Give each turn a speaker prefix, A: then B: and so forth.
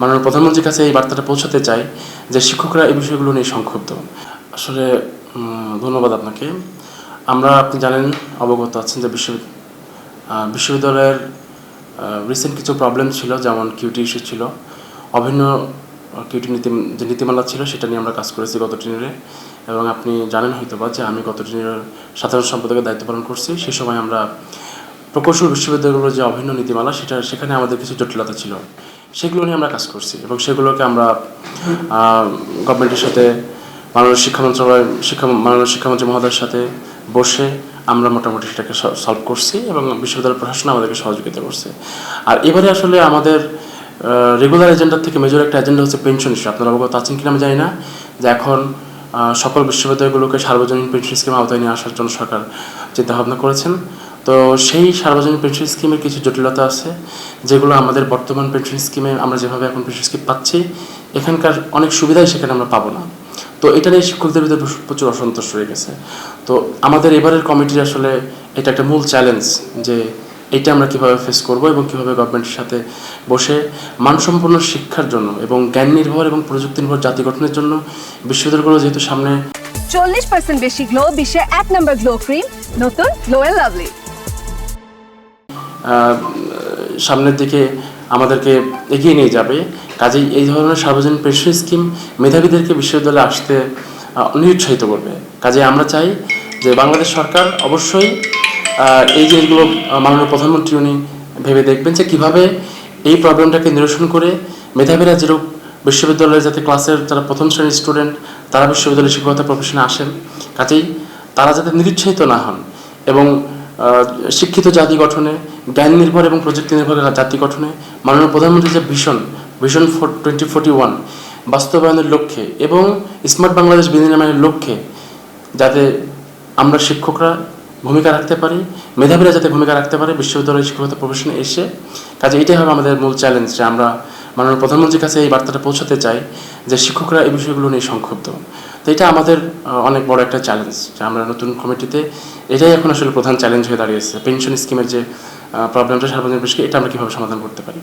A: মাননীয় প্রধানমন্ত্রীর কাছে এই বার্তাটা পৌঁছাতে চাই যে শিক্ষকরা এই বিষয়গুলো নিয়ে সংক্ষুব্ধ। আসলে ধন্যবাদ আপনাকে। আপনি জানেন, অবগত আছেন যে বিশ্ববিদ্যালয়ের রিসেন্ট কিছু প্রবলেম ছিল, যেমন কিউটি ইস্যু ছিল, অভিন্ন কিউটি যে নীতিমালা ছিল সেটা নিয়ে আমরা কাজ করেছি গত টেনিয়রে। এবং আপনি জানেন হয়তোবা যে আমি গত টেনিয়রের সাধারণ সম্পাদকের দায়িত্ব পালন করছি। সেই সময় আমরা প্রকৌশল বিশ্ববিদ্যালয়গুলোর যে অভিন্ন নীতিমালা সেখানে আমাদের কিছু জটিলতা ছিল, সেগুলো নিয়ে আমরা কাজ করছি এবং সেগুলোকে আমরা গভর্নমেন্টের সাথে মাননীয় শিক্ষামন্ত্রী মহোদয়ের সাথে বসে আমরা মোটামুটি সেটাকে সলভ করছি এবং বিশ্ববিদ্যালয় প্রশাসন আমাদেরকে সহযোগিতা করছে। আর এবারে আসলে আমাদের রেগুলার এজেন্ডার থেকে মেজর একটা এজেন্ডা হচ্ছে পেনশন ইস্যু। আপনারা অবগত আছেন কিনা আমি জানি না, যে এখন সকল বিশ্ববিদ্যালয়গুলোকে সার্বজনীন পেনশন স্কিম আওতায় নিয়ে আসার জন্য সরকার চিন্তাভাবনা করেছেন। তো সেই সার্বজনীন পেনশন স্কিমের কিছু জটিলতা আছে, যেগুলো আমাদের বর্তমান পেনশন স্কিমে আমরা যেভাবে এখন পেনশন স্কিম পাচ্ছি, এখানকার অনেক সুবিধাই সেখানে আমরা পাবো না। তো এটা নিয়ে শিক্ষকদের ভিতরে প্রচুর অসন্তোষ রয়ে গেছে। তো আমাদের এবারের কমিটির আসলে এটা একটা মূল চ্যালেঞ্জ যে এটা আমরা কীভাবে ফেস করব এবং কীভাবে গভর্নমেন্টের সাথে বসে মানসম্পন্ন শিক্ষার জন্য এবং জ্ঞান নির্ভর এবং প্রযুক্তি নির্ভর জাতি গঠনের জন্য বিশ্ববিদ্যালয়গুলো যেহেতু সামনে
B: 40% বেশি গ্লো, বিশ্বের 1 নম্বর গ্লো ক্রিম, নতুন গ্লো এন্ড লাভলি,
A: সামনের দিকে আমাদেরকে এগিয়ে নিয়ে যাবে। কাজেই এই ধরনের সার্বজনীন পেনশন স্কিম মেধাবীদেরকে বিশ্ববিদ্যালয়ে আসতে নিরুৎসাহিত করবে। কাজেই আমরা চাই যে বাংলাদেশ সরকার অবশ্যই এই জিনিসগুলো মাননীয় প্রধানমন্ত্রী উনি ভেবে দেখবেন যে কীভাবে এই প্রবলেমটাকে নিরসন করে মেধাবীরা যেরকম বিশ্ববিদ্যালয়ে যাতে ক্লাসের যারা প্রথম শ্রেণীর স্টুডেন্ট তারা বিশ্ববিদ্যালয়ের শিক্ষকতা প্রফেশনে আসেন, কাজেই তারা যাতে নিরুৎসাহিত না হন এবং শিক্ষিত জাতি গঠনে, জ্ঞান নির্ভর এবং প্রযুক্তি নির্ভর জাতি গঠনে মাননীয় প্রধানমন্ত্রীর যে ভিশন 2041 বাস্তবায়নের লক্ষ্যে এবং স্মার্ট বাংলাদেশ বিনির্মাণের লক্ষ্যে যাতে আমরা শিক্ষকরা ভূমিকা রাখতে পারি, মেধাবীরা যাতে ভূমিকা রাখতে পারে বিশ্ববিদ্যালয়ের শিক্ষকতা প্রফেশনে এসে। কাজে এটাই হবে আমাদের মূল চ্যালেঞ্জ, যে আমরা মাননীয় প্রধানমন্ত্রীর কাছে এই বার্তাটা পৌঁছাতে চাই যে শিক্ষকরা এই বিষয়গুলো নিয়ে সংক্ষুব্ধ। তো এটা আমাদের অনেক বড় একটা চ্যালেঞ্জ, যে আমরা নতুন কমিটিতে এটাই এখন আসলে প্রধান চ্যালেঞ্জ হয়ে দাঁড়িয়েছে, পেনশন স্কিমের যে প্রবলেমটা সার্বজনীন পেশকে এটা আমরা কীভাবে সমাধান করতে পারি।